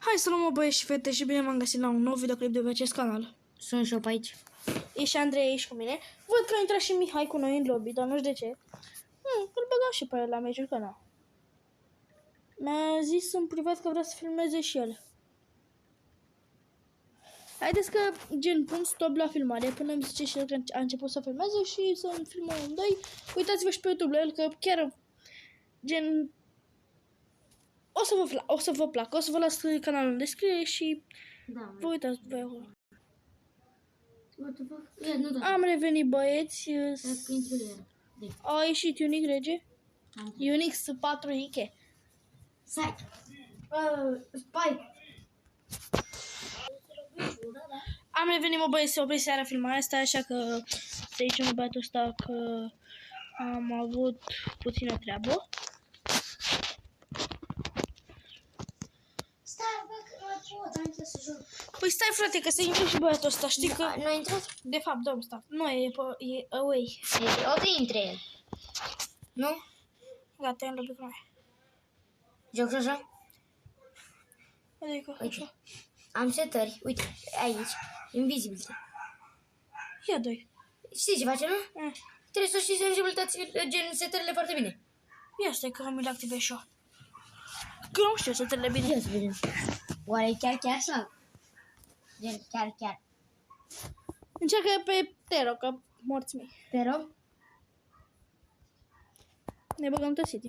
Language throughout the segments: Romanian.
Hai să luăm, băieți și fete, și bine m-am găsit la un nou videoclip de pe acest canal. Sunt și eu pe aici. E și Andrei aici cu mine. Văd că a intrat și Mihai cu noi în lobby, dar nu știu de ce. Îl băgam și pe el la meciul canal. Mi-a zis în privat că vrea să filmeze și el. Haideți că, gen, pun stop la filmare până îmi zice și el că a început să filmeze și să filmăm amândoi. Uitați-vă și pe YouTube la el că chiar, gen, o să vă placă, o să vă las canalul în descriere și vă uitați pe acolo. Am revenit, băieți. A ieșit Unix rege. Unix 4 Ike. Spike. Am revenit, mă, băieți, se oprit seara filmarea asta, așa că să zicem în băiatul ăsta că am avut puțină treabă. Stai, bă, că nu pot, am intrat să joc. Păi stai, frate, că se intră și băiatul ăsta, știi că... Nu a intrat? De fapt, domn, stai. Nu, e away. O să intre el. Nu? Gata, i-am lăbit cu noi. Joc așa? Adică, așa. Am setări, uite, aici, invisibility. Ia doi. Știi ce face, nu? Trebuie să știi sensibilitățile, gen setările foarte bine. Ia stai că mi le activez și eu. Că nu știu să te le bine. Ia să vedem. Oare chiar așa? Gen, chiar. Încearcă pe Tero, că morți mei. Te rog? Ne băgăm tot City.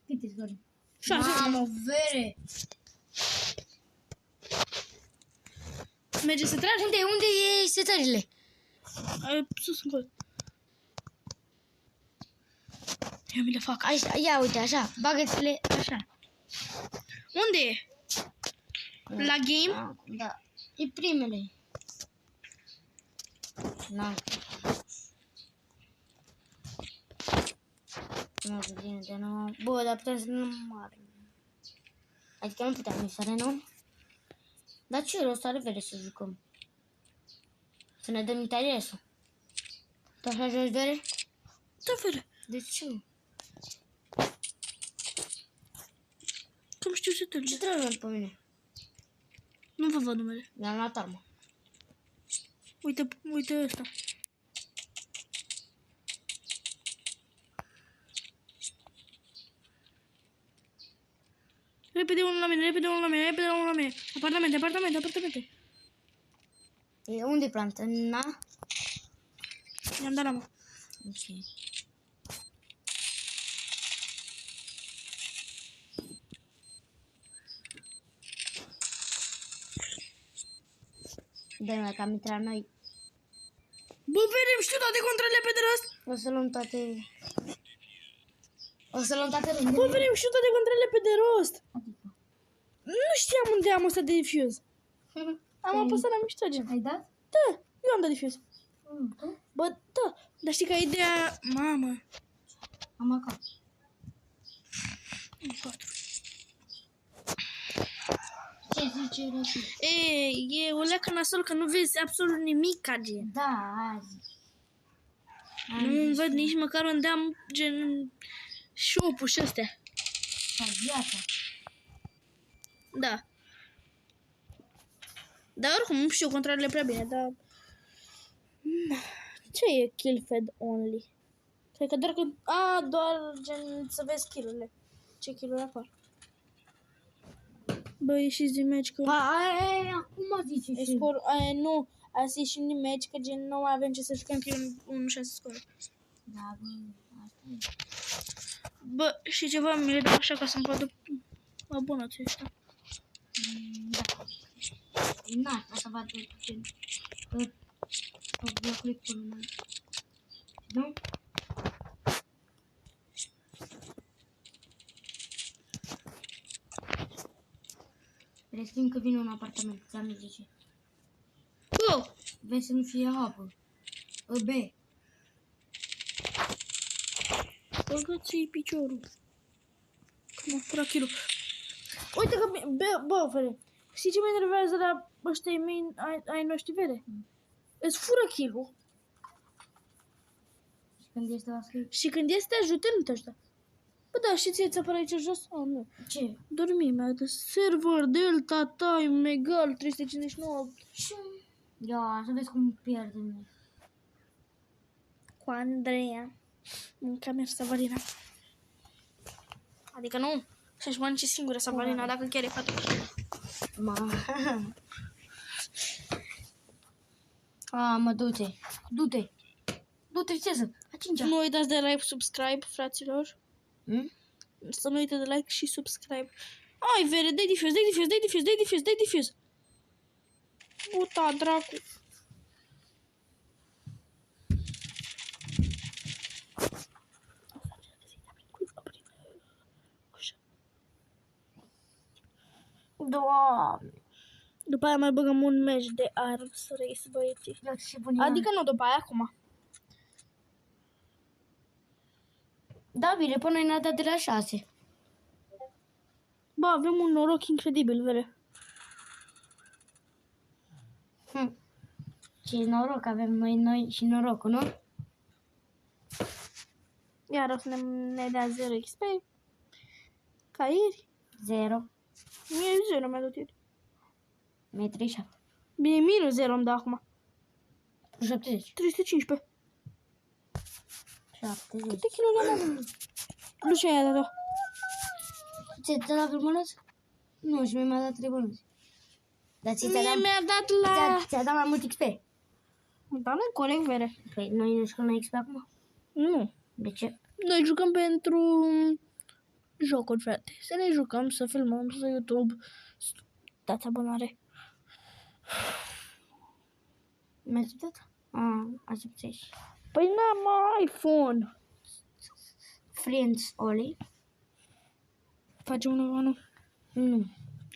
Câte scori? 6. Mamă, vere! Merge să tragi? Unde e setările? Sus încolo. Eu mi le fac. Așa, ia uite, așa, bagă-ți-le așa. Unde e? La game? Da, e primele. Na. Nu bine de nou. Bă, dar putem să nu mare. Adică nu puteam să nu? Dar ce rost are vere să jucăm? Să ne dăm interesul. Tu așa joci vere? Da, vere. De ce? Cum știu setările? Ce trebuie pe mine? Nu vă văd numele. Mi-am luat armă. Uite ăsta. Repede unul la mine. Apartamente. E unde e planta? Na? I-am dat la mă. Ok. Dă-mi că am intrat noi. Bă, vedem, știu toate controlele pe de rost. O să luăm toate... rândele. Bă, vedem, știu toate controlele pe de rost. Adică. Nu știam unde am ăsta de diffuse. Am apăsat la mișto, gen. Ai dat? Da, eu am dat diffuse. Tu? Bă, da, dar știi că ideea... Mamă. Am acasă. 4. Ce zice Răsu? E o leacă nasol că nu vezi absolut nimic, gen. Da, azi. Nu văd nici măcar unde am, gen, shop-ul și astea. Ca viața. Da. Dar oricum, nu știu controlele prea bine, dar... Ce e kill fed only? Cred că doar că... doar gen să vezi kill-urile. Ce kill-uri apar. Bă, ieșiți din match că... Acum zice E și... scor... nu, azi ieșim din match că gen nu mai avem ce să jucăm că e 1-6 scor. Da, bă, asta e. Bă, și ceva, mi le dau așa ca să-mi vadă abonații ăștia. Da. Na, asta va duce pe blocul până mai. Nu? Prescrim că vine un apartament, ți-am zis de ce. Vrei să nu fie apă. B. Băgă-ți-i piciorul. Că m-a furat kill-ul. Uite că, bă, vere, știi ce mă enervează la ăștia ai noștri, vere? Îți fură kill-ul. Și când este la scris. Și când este ajută, nu te ajută. Bă, da, și ție ți-apare aici jos? Oh, nu. Ce? Dormimea de server, delta, time, egal, 359. Ia, să vezi cum pierdem. Cu Andreea. Mânca merg Savarina. Adică nu, să-și mănânce singură Savarina, dacă chiar e fată. Mă, du-te. Du-te. Du-te, viteză. A cincea. Nu uitați de like, subscribe, fraților. Hmm? Să nu uite de like și subscribe. Ai, vere, dai diffuse, dai diffuse, dai diffuse, dai diffuse, dai diffuse. Puta, dracu. Doamne. După aia mai băgăm un meci de Arms Race, băieții. Adică nu după aia, acum. Da, bine, până noi ne-a dat de la 6. Bă, avem un noroc incredibil, vere. Ce noroc avem noi și norocul, nu? Iar o să ne dea 0 XP. Ca ieri. 0. Mie 0 mi-a dat ieri. Mie 37. Bine, minus 0 îmi dă acum. 70. 315. 70. Câte kilograme am? Nu știu i-a dat-o. Ți-a dat bănuți? Nu, și mie mi-a dat 3 bănuți. Dar ți-a Mie dat, mi-a dat la... ți-a dat mai mult XP. Da, nu corect, vere. Păi noi ne jucăm la XP acum? Nu. De ce? Noi jucăm pentru jocuri, frate. Să ne jucăm, să filmăm, să YouTube. Dați abonare. Mi-a acceptat? Acceptezi. Păi n-am iPhone. Friends only? Facem unul, nu? Nu.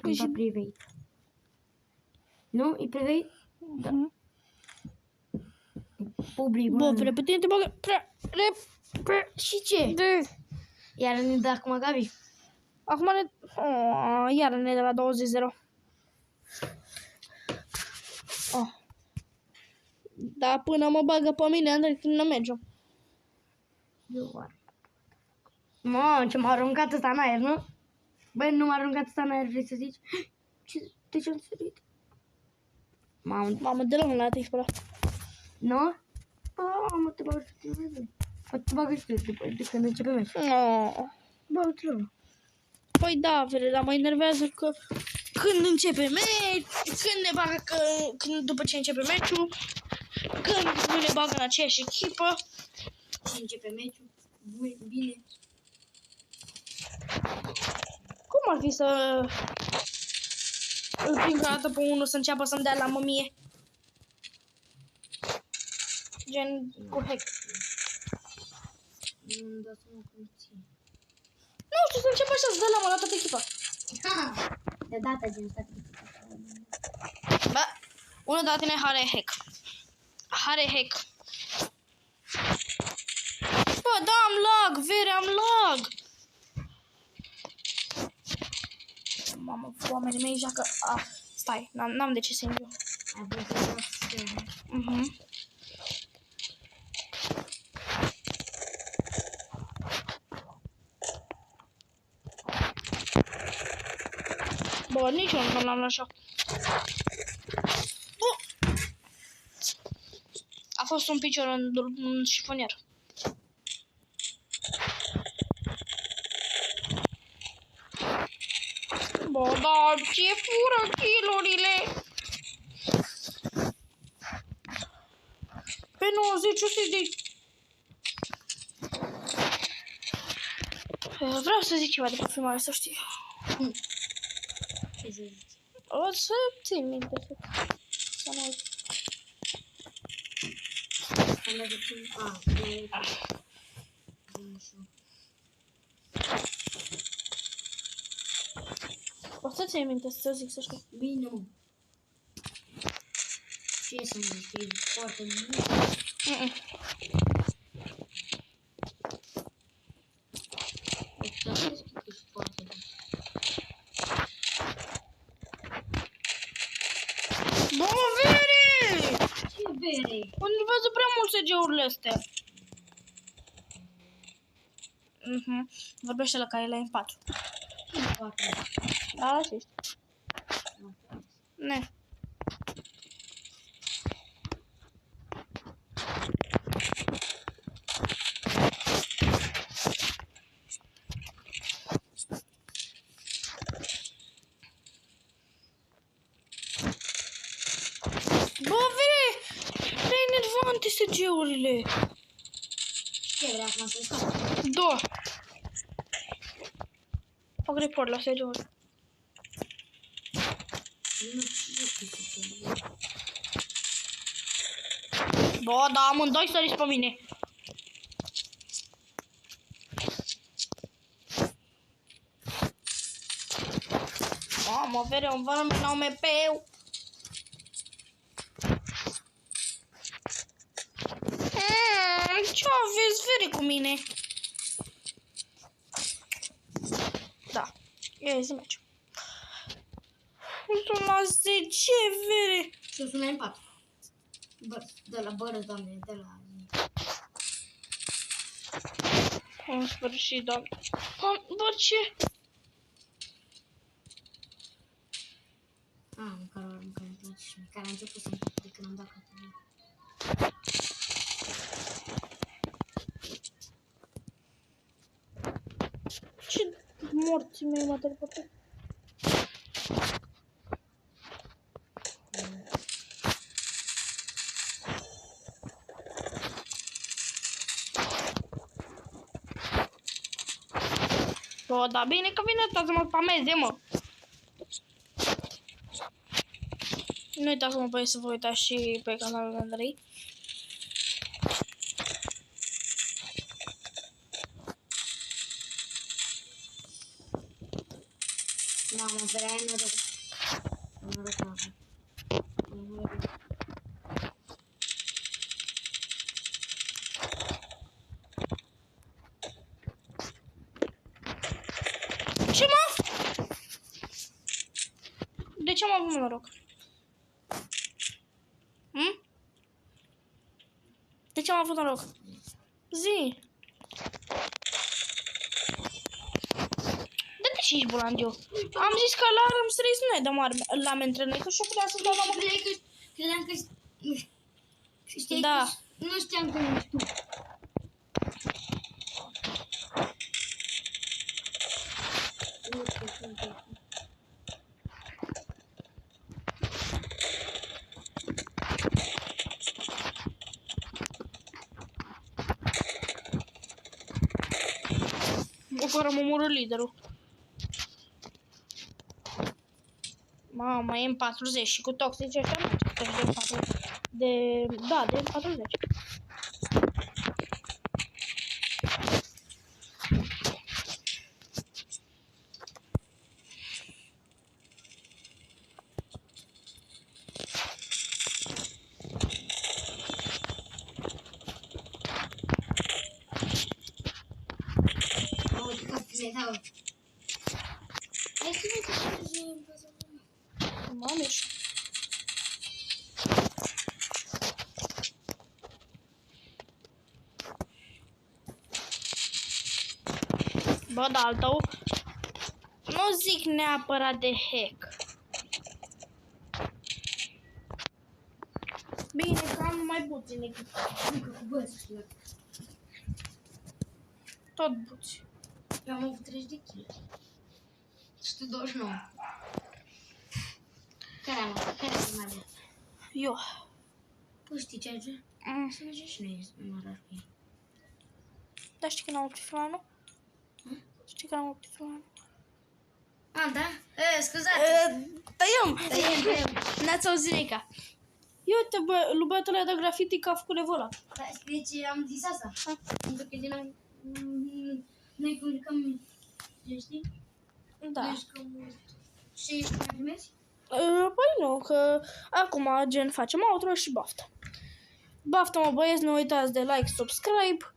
Am și- dat private. Nu? E private? Da. Public. Bă, pe tine te bagă prea Și ce? de... Iar ne dă acum Gabi. Acum ne... iar ne de la 20-0. Da, până mă bagă pe mine, Andrei, când nu mergem. Mă, ce m-a aruncat ăsta în aer, nu? Băi, nu m-a aruncat ăsta în aer, vrei să zici? De ce am sărit? Mamă, de la un la te-ai spălat. Nu? Mă, te bagă și tu, te bagă și tu, de când începe meciul. Bă, te rog. Păi da, vere, dar mă enervează că când începe meci, când ne bagă, când după ce începe meciul, când nu ne bagă în aceeași echipă. Și începe meciul. Bine. Cum ar fi să îl prind o dată pe unul să înceapă să-mi dea la mămie? Gen cu hack. Nu-mi dau seama cum ții. Nu știu, să înceapă așa, să dă la mă la toată echipa. De data gen asta. Bă, unul de la tine are hack. Are hack. Bă, da, am lag, vere, am lag. Mamă, oamenii mei joacă... Stai, n-am de ce să intru. Ai văzut? Bă, nici eu nu l-am așa. A fost un picior în șifonier. Bă, da, ce fură kilurile? Pe 90 o să-i dai... Vreau să zic ceva de pe filmare, să știi. Ce zici? O să țin minte. Să nu uit. Am dat O să țin minte, să zic, să știi. Bine. Ce să zic? E foarte bine. Bă, vere! Ce bere? Mă enervează prea mult SG-urile astea. Vorbește la care la M4. Da, așa ești. Ne. Bă, vine! Prea enervante SG-urile. Ce vrea acum să scap? Două. Fac report la SG-uri. Bă, da, amândoi săriți pe mine. Mamă, vere, un vără mi la MP-ul. Ce aveți, vere, cu mine? Da, e zi meci. Sunt la 10, vere. Și-o sună în 4. Bă, de la bără, doamne, de la... În sfârșit, doamne. Bă, ce? Măcar îmi place și care a început să-mi de când am dat capul. Ce morții mei m-a teleportat? Bă, da, bine că vine asta să mă spameze, mă. Nu uitați, mă, băieți, să vă uitați și pe canalul Andrei. Mamă, vrea ai noroc. Noroc, mamă. Ce, mă? De ce am avut noroc? De ce am avut noroc? Zi. De ce ești bulandiu? Am zis că la Arms Race nu ne dăm arme între noi, că și-o putea să dau la Credeam că știi, Da. nu știam că ești tu. Fără am omorât liderul. Mamă, e M40 și cu toxici ăștia merge de da, de M40. Mameș. Bă, da, al tău nu zic neapărat de hack. Bine, că am mai puțin tot buți. Eu am avut 30 de kg. Și tu 29. Care am avut? Care am mai avut? Eu. Păi știi ce ajunge? Să mergem și noi în orar cu ei. Dar știi că n-am oprit filmul, nu? Știi că n-am oprit filmul? Da? Scuzați! Tăiem! Tăiem. N-ați auzit nimica. Eu uite, bă, lui băiatul ăla de graffiti că a făcut levul ăla. Da, știi ce am zis asta? Pentru că din noi comunicăm, știi? Da. Noi jucăm și mai primești? Păi nu, că acum gen facem outro și baftă. Baftă, mă băieți, nu uitați de like, subscribe.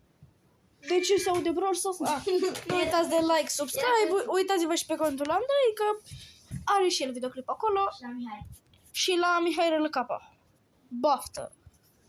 De ce se aude bror să nu uitați de like, subscribe. Uitați-vă și pe contul Andrei, că are și el videoclip acolo. Și la Mihai. Și la Mihai Rălăcapa. Baftă!